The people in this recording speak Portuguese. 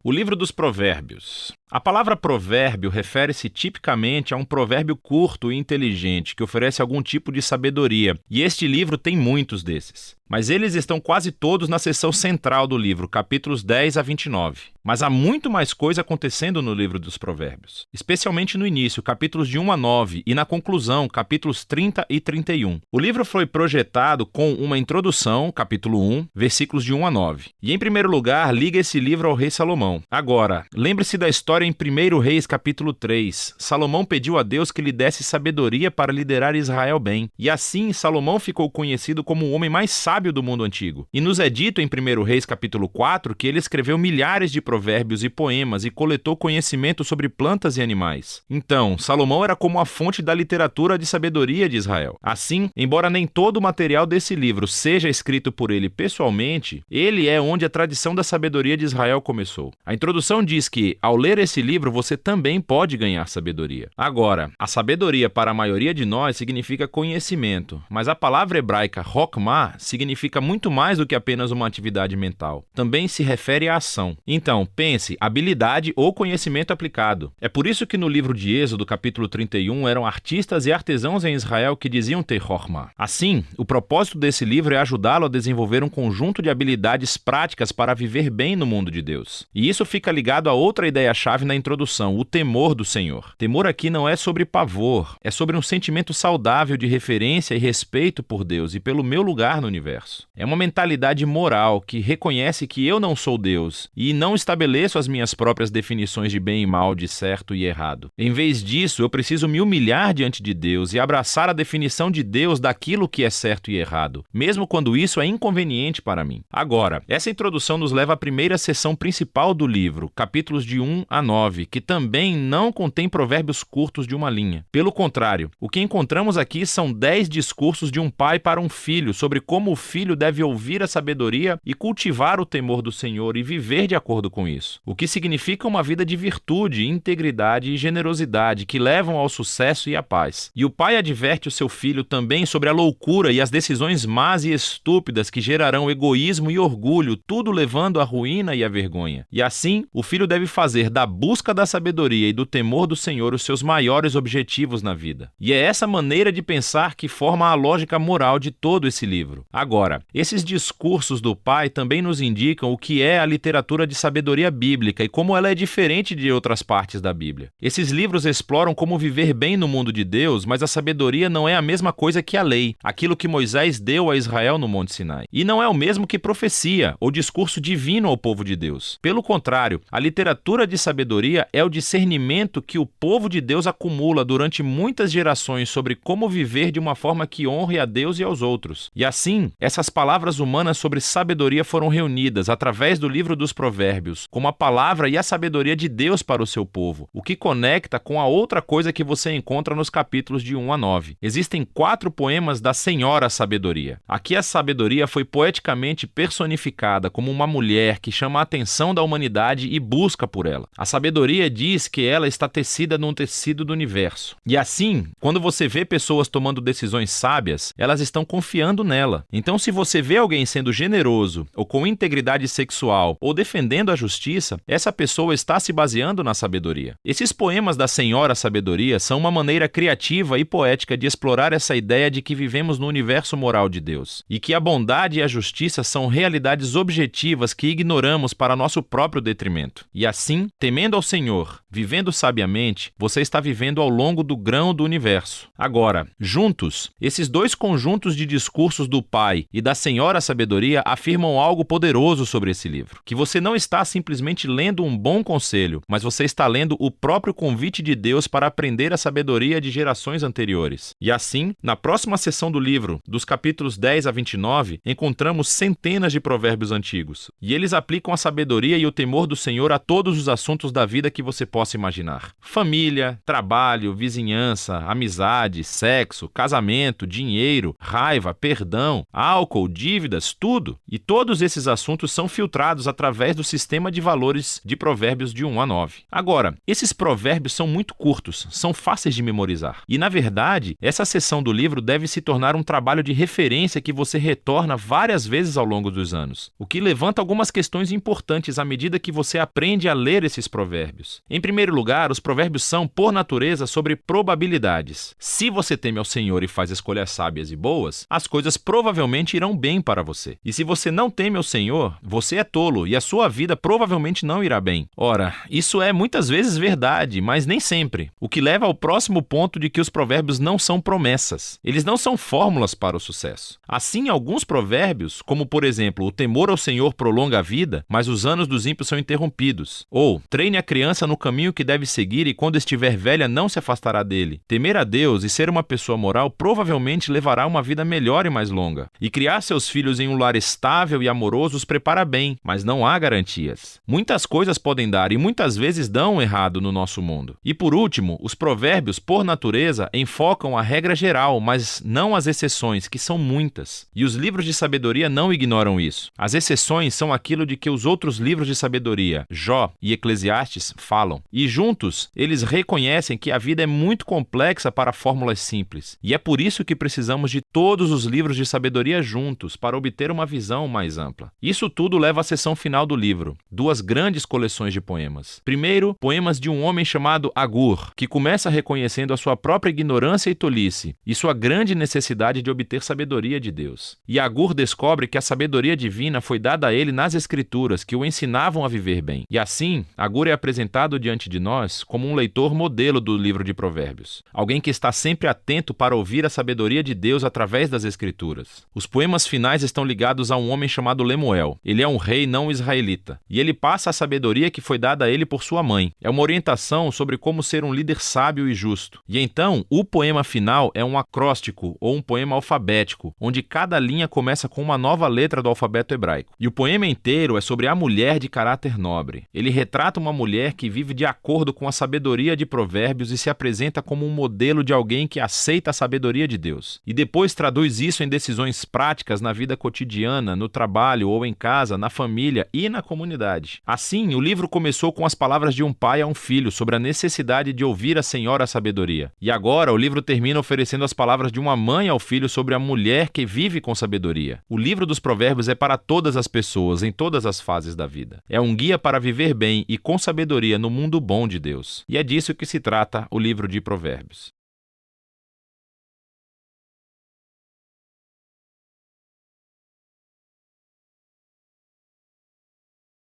O livro dos Provérbios. A palavra provérbio refere-se tipicamente a um provérbio curto e inteligente que oferece algum tipo de sabedoria, e este livro tem muitos desses. Mas eles estão quase todos na seção central do livro, capítulos 10 a 29. Mas há muito mais coisa acontecendo no livro dos Provérbios, especialmente no início, capítulos de 1 a 9, e na conclusão, capítulos 30 e 31. O livro foi projetado com uma introdução, capítulo 1, versículos de 1 a 9. E em primeiro lugar, liga esse livro ao rei Salomão. Agora, lembre-se da história em 1 Reis, capítulo 3. Salomão pediu a Deus que lhe desse sabedoria para liderar Israel bem. E assim, Salomão ficou conhecido como o homem mais sábio do mundo antigo. E nos é dito em 1 Reis, capítulo 4, que ele escreveu milhares de provérbios e poemas e coletou conhecimento sobre plantas e animais. Então, Salomão era como a fonte da literatura de sabedoria de Israel. Assim, embora nem todo o material desse livro seja escrito por ele pessoalmente, ele é onde a tradição da sabedoria de Israel começou. A introdução diz que, ao ler esse livro, você também pode ganhar sabedoria. Agora, a sabedoria para a maioria de nós significa conhecimento, mas a palavra hebraica Hokmah significa muito mais do que apenas uma atividade mental. Também se refere à ação. Então, pense, habilidade ou conhecimento aplicado. É por isso que no livro de Êxodo, capítulo 31, eram artistas e artesãos em Israel que diziam ter Hokmah. Assim, o propósito desse livro é ajudá-lo a desenvolver um conjunto de habilidades práticas para viver bem no mundo de Deus. E isso fica ligado a outra ideia-chave na introdução, o temor do Senhor. Temor aqui não é sobre pavor, é sobre um sentimento saudável de referência e respeito por Deus e pelo meu lugar no universo. É uma mentalidade moral que reconhece que eu não sou Deus e não estabeleço as minhas próprias definições de bem e mal, de certo e errado. Em vez disso, eu preciso me humilhar diante de Deus e abraçar a definição de Deus daquilo que é certo e errado, mesmo quando isso é inconveniente para mim. Agora, essa introdução nos leva à primeira seção principal do livro, capítulos de 1 a 9, que também não contém provérbios curtos de uma linha. Pelo contrário, o que encontramos aqui são 10 discursos de um pai para um filho sobre como o filho deve ouvir a sabedoria e cultivar o temor do Senhor e viver de acordo com isso. O que significa uma vida de virtude, integridade e generosidade que levam ao sucesso e à paz. E o pai adverte o seu filho também sobre a loucura e as decisões más e estúpidas que gerarão egoísmo e orgulho, tudo levando à ruína e à vergonha. E assim, o filho deve fazer da busca da sabedoria e do temor do Senhor os seus maiores objetivos na vida. E é essa maneira de pensar que forma a lógica moral de todo esse livro. Agora, esses discursos do pai também nos indicam o que é a literatura de sabedoria bíblica e como ela é diferente de outras partes da Bíblia. Esses livros exploram como viver bem no mundo de Deus, mas a sabedoria não é a mesma coisa que a lei, aquilo que Moisés deu a Israel no Monte Sinai. E não é o mesmo que profecia ou discurso divino ao povo de Deus. Pelo contrário, a literatura de sabedoria é o discernimento que o povo de Deus acumula durante muitas gerações sobre como viver de uma forma que honre a Deus e aos outros. E assim, essas palavras humanas sobre sabedoria foram reunidas através do livro dos Provérbios, como a palavra e a sabedoria de Deus para o seu povo, o que conecta com a outra coisa que você encontra nos capítulos de 1 a 9. Existem 4 poemas da Senhora Sabedoria. Aqui a sabedoria foi poeticamente personificada como uma mulher que chama a atenção da humanidade e busca por ela. A sabedoria diz que ela está tecida num tecido do universo. E assim, quando você vê pessoas tomando decisões sábias, elas estão confiando nela. Então, se você vê alguém sendo generoso, ou com integridade sexual, ou defendendo a justiça, essa pessoa está se baseando na sabedoria. Esses poemas da Senhora Sabedoria são uma maneira criativa e poética de explorar essa ideia de que vivemos no universo moral de Deus, e que a bondade e a justiça são realidades objetivas que ignoramos para nosso próprio detrimento. E assim, temendo ao Senhor, vivendo sabiamente, você está vivendo ao longo do grão do universo. Agora, juntos, esses dois conjuntos de discursos do Pai e da Senhora Sabedoria afirmam algo poderoso sobre esse livro, que você não está simplesmente lendo um bom conselho, mas você está lendo o próprio convite de Deus para aprender a sabedoria de gerações anteriores. E assim, na próxima seção do livro, dos capítulos 10 a 29, encontramos centenas de provérbios antigos, e eles aplicam a sabedoria e o temor do Senhor a todos os assuntos da vida que você possa imaginar. Família, trabalho, vizinhança, amizade, sexo, casamento, dinheiro, raiva, perdão, álcool, dívidas, tudo. E todos esses assuntos são filtrados através do sistema de valores de Provérbios de 1 a 9. Agora, esses provérbios são muito curtos, são fáceis de memorizar. E, na verdade, essa seção do livro deve se tornar um trabalho de referência que você retorna várias vezes ao longo dos anos, o que levanta algumas questões importantes à medida que você aprende a ler esses provérbios. Em primeiro lugar, os provérbios são, por natureza, sobre probabilidades. Se você teme ao Senhor e faz escolhas sábias e boas, as coisas provavelmente irão bem para você. E se você não teme ao Senhor, você é tolo e a sua vida provavelmente não irá bem. Ora, isso é muitas vezes verdade, mas nem sempre. O que leva ao próximo ponto de que os provérbios não são promessas. Eles não são fórmulas para o sucesso. Assim, alguns provérbios, como por exemplo, o temor ao Senhor prolonga a vida, mas os anos dos ímpios são interrompidos. Ou, treine a criança no caminho que deve seguir e quando estiver velha não se afastará dele. Temer a Deus e ser uma pessoa moral provavelmente levará uma vida melhor e mais longa. E criar seus filhos em um lar estável e amoroso os prepara bem, mas não há garantias. Muitas coisas podem dar e muitas vezes dão errado no nosso mundo. E por último, os provérbios, por natureza, enfocam a regra geral, mas não as exceções, que são muitas. E os livros de sabedoria não ignoram isso. As exceções são aquilo de que os outros livros de sabedoria, Jó e Eclesiastes, falam. E juntos, eles reconhecem que a vida é muito complexa para fórmulas simples. E é por isso que precisamos de todos os livros de sabedoria juntos para obter uma visão mais ampla. Isso tudo leva à seção final do livro, duas grandes coleções de poemas. Primeiro, poemas de um homem chamado Agur, que começa reconhecendo a sua própria ignorância e tolice, e sua grande necessidade de obter sabedoria de Deus. E Agur descobre que a sabedoria divina foi dada a ele nas Escrituras, que o ensinavam a viver bem. E assim, Agur é apresentado diante de nós como um leitor modelo do livro de Provérbios. Alguém que está sempre atento para ouvir a sabedoria de Deus através das Escrituras. Os poemas finais estão ligados a um homem chamado Lemuel. Ele é um rei não israelita. E ele passa a sabedoria que foi dada a ele por sua mãe. É uma orientação sobre como ser um líder sábio e justo. E então, o poema final é um acróstico ou um poema alfabético, onde cada linha começa com uma nova letra do alfabeto hebraico. E o poema inteiro é sobre a mulher de caráter nobre. Ele retrata uma mulher que vive de acordo com a sabedoria de Provérbios e se apresenta como um modelo de alguém que aceita a sabedoria de Deus. E depois traduz isso em decisões práticas na vida cotidiana, no trabalho ou em casa, na família e na comunidade. Assim, o livro começou com as palavras de um pai a um filho sobre a necessidade de ouvir a Senhora sabedoria. E agora o livro termina oferecendo as palavras de uma mãe ao filho sobre a mulher que vive com sabedoria. O livro dos Provérbios é para todas as pessoas, em todas as fases da vida. É um guia para viver bem e com sabedoria no mundo bom de Deus. E é disso que se trata o livro de Provérbios.